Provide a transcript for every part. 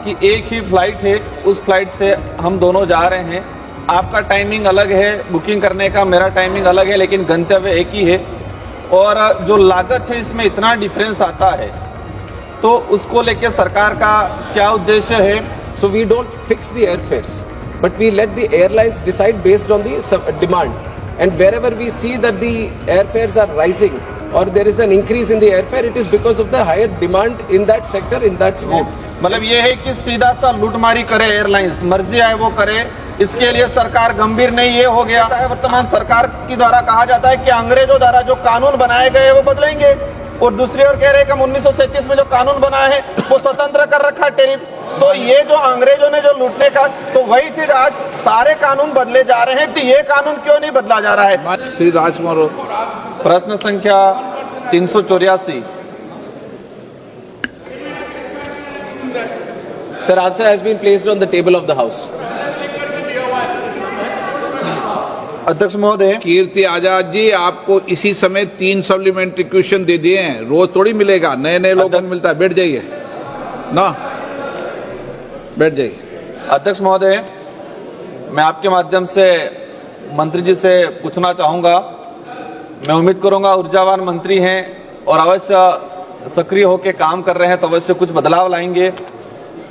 कि एक ही फ्लाइट है, उस फ्लाइट से हम दोनों जा रहे हैं। आपका टाइमिंग अलग है बुकिंग करने का, मेरा टाइमिंग अलग है, लेकिन गंतव्य एक ही है। और जो लागत है इसमें इतना डिफरेंस आता है, तो उसको लेके सरकार का क्या उद्देश्य है? So we don't fix the airfares, but we let the airlines decide based on the demand. And wherever we see that the airfares are rising or there is an increase in the airfare, it is because of the higher demand in that sector, in that route. मतलब ये है कि सीधा सा लूटमारी करे airlines, मर्जी आए वो करे, इसके लिए सरकार गंभीर नहीं। ये हो गया है वर्तमान सरकार की द्वारा कहा जाता है कि अंग्रेजों द्वारा जो कानून बनाए गए वो बदलेंगे, और दूसरी ओर कह रहे हैं कि हम 1937 में जो कानून बनाया है वो स्वतंत्र कर रखा है टेरिफ। तो ये जो अंग्रेजों ने जो लूटने का, तो वही चीज आज सारे कानून बदले जा रहे हैं, तो ये कानून क्यों नहीं बदला जा रहा है? श्री राजकुमार, प्रश्न संख्या 384। Sir, answer has been placed on the table of the House. अध्यक्ष महोदय, कीर्ति आजाद जी, आपको इसी समय 3 सप्लीमेंट्री क्वेश्चन दे दिए हैं, रोज थोड़ी मिलेगा, नए नए लोगों को मिलता है। बैठ जाइए ना, बैठ जाइए। अध्यक्ष महोदय, मैं आपके माध्यम से मंत्री जी से पूछना चाहूंगा। मैं उम्मीद करूंगा ऊर्जावान मंत्री हैं और अवश्य सक्रिय होकर काम कर रहे हैं, तो अवश्य कुछ बदलाव लाएंगे।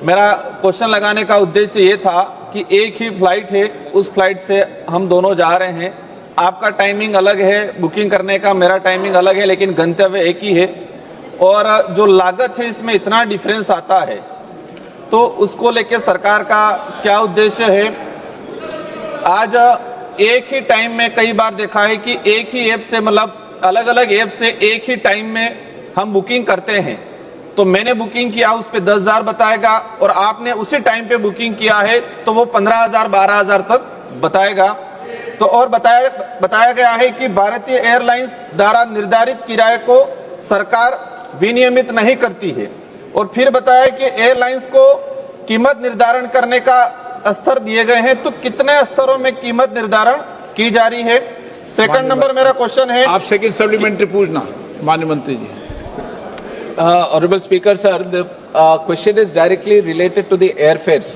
मेरा क्वेश्चन लगाने का उद्देश्य ये था कि एक ही फ्लाइट है, उस फ्लाइट से हम दोनों जा रहे हैं। आपका टाइमिंग अलग है बुकिंग करने का, मेरा टाइमिंग अलग है, लेकिन गंतव्य एक ही है। और जो लागत है इसमें इतना डिफरेंस आता है, तो उसको लेके सरकार का क्या उद्देश्य है? आज एक ही टाइम में कई बार देखा है कि एक ही ऐप से, मतलब अलग अलग ऐप से एक ही टाइम में हम बुकिंग करते हैं। तो मैंने बुकिंग किया, उस पे 10,000 बताएगा, और आपने उसी टाइम पे बुकिंग किया है तो वो 15,000 12,000 तक बताएगा। तो और बताया गया है कि भारतीय एयरलाइंस द्वारा निर्धारित किराए को सरकार विनियमित नहीं करती है। और फिर बताया कि एयरलाइंस को कीमत निर्धारण करने का स्तर दिए गए हैं, तो कितने स्तरों में कीमत निर्धारण की जा रही है? सेकंड नंबर मेरा क्वेश्चन है, आप सेकंड सप्लीमेंट्री पूछना माननीय मंत्री जी। Honorable Speaker, sir, the question is directly related to the airfares.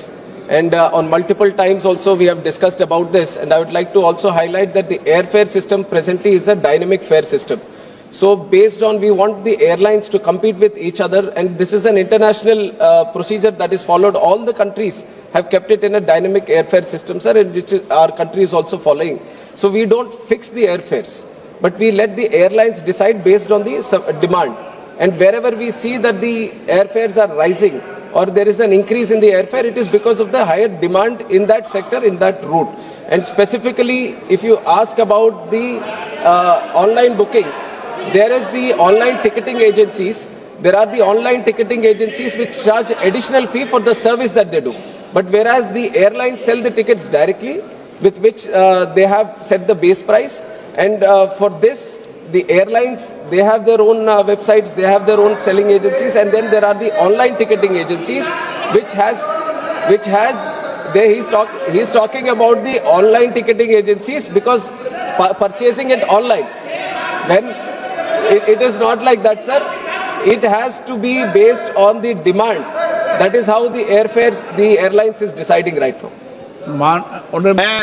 And on multiple times also we have discussed about this, and I would like to also highlight that the airfare system presently is a dynamic fare system. So based on, we want the airlines to compete with each other, and this is an international procedure that is followed. All the countries have kept it in a dynamic airfare system, sir, and which our country is also following. So we don't fix the airfares, but we let the airlines decide based on the demand. And wherever we see that the airfares are rising or there is an increase in the airfare, it is because of the higher demand in that sector, in that route. And specifically, if you ask about the online booking, there is the online ticketing agencies. There are the online ticketing agencies which charge additional fee for the service that they do. But whereas the airlines sell the tickets directly, with which they have set the base price, and for this, the airlines, they have their own websites, they have their own selling agencies, and then there are the online ticketing agencies which has he's talking about the online ticketing agencies, because purchasing it online, when it is not like that, sir. It has to be based on the demand. That is how the airfares, the airlines is deciding right now. मैं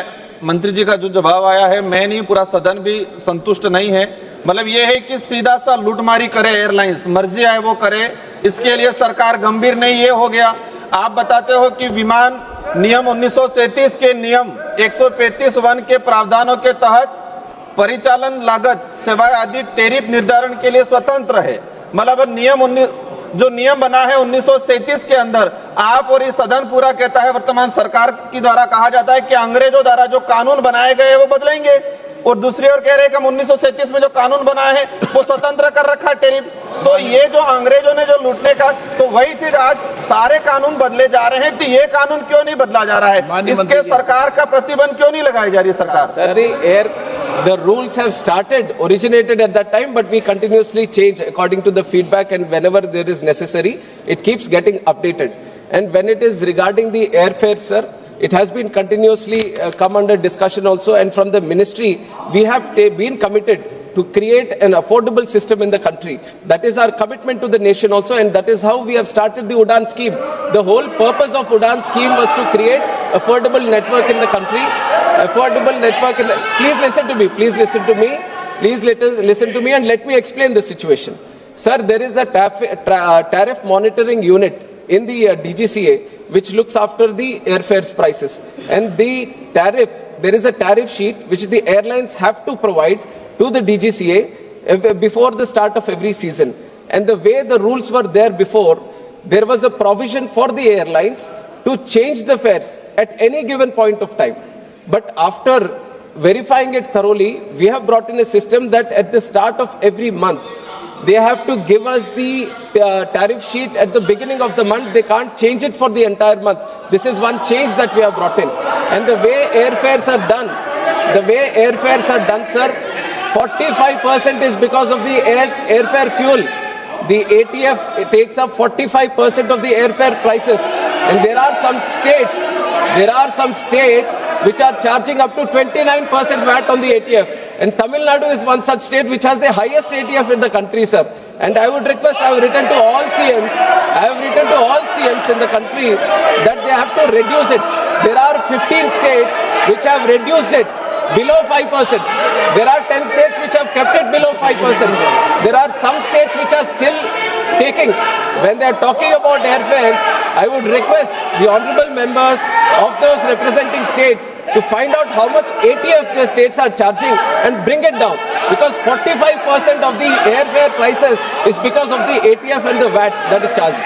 मंत्री जी का जो जवाब आया है, मैं नहीं, पूरा सदन भी संतुष्ट नहीं है। मतलब ये है कि सीधा सा लूटमारी करे एयरलाइंस, मर्जी आए वो करे, इसके लिए सरकार गंभीर नहीं। ये हो गया। आप बताते हो कि विमान नियम 1937 के नियम 135(1) के प्रावधानों के तहत परिचालन लागत, सेवाएं आदि टेरिफ निर्धारण के लिए स्वतंत्र है। मतलब जो नियम बना है 1937 के अंदर, आप और ये सदन पूरा कहता है, वर्तमान सरकार की द्वारा कहा जाता है कि अंग्रेजों द्वारा जो कानून बनाए गए वो बदलेंगे, और दूसरी ओर कह रहे हैं कि हम 1937 में जो कानून बनाया है वो स्वतंत्र कर रखा है टेरिफ। तो ये जो अंग्रेजों ने जो लूटने का, तो वही चीज आज सारे कानून बदले जा रहे हैं, तो ये कानून क्यों नहीं बदला जा रहा है? इसके सरकार का प्रतिबंध क्यों नहीं लगाई जा रही सरकार? Sir, the rules have originated at that time, but we continuously change according to the feedback, and whenever there is necessary, it keeps getting updated. And when it is regarding the airfare, sir, it has been continuously come under discussion also, and from the ministry, we have been committed to create an affordable system in the country. That is our commitment to the nation also, and that is how we have started the UDAN scheme. The whole purpose of UDAN scheme was to create affordable network in the country. Affordable network Please listen to me. Please listen to me. Please listen to me and let me explain the situation. Sir, there is a tariff monitoring unit in the DGCA which looks after the airfares prices. And there is a tariff sheet which the airlines have to provide to the DGCA before the start of every season. And the way the rules were there before, there was a provision for the airlines to change the fares at any given point of time. But after verifying it thoroughly, we have brought in a system that at the start of every month, they have to give us the tariff sheet at the beginning of the month. They can't change it for the entire month. This is one change that we have brought in. And the way airfares are done, sir, 45% is because of the airfare fuel. The ATF takes up 45% of the airfare prices. And there are some states which are charging up to 29% VAT on the ATF. And Tamil Nadu is one such state which has the highest ATF in the country, sir. And I would request, I have written to all CMs in the country that they have to reduce it. There are 15 states which have reduced it below 5%. There are 10 states which have kept it below 5%. There are some states which are still taking. When they are talking about airfares, I would request the honorable members of those representing states to find out how much ATF the states are charging and bring it down. Because 45% of the airfare prices is because of the ATF and the VAT that is charged.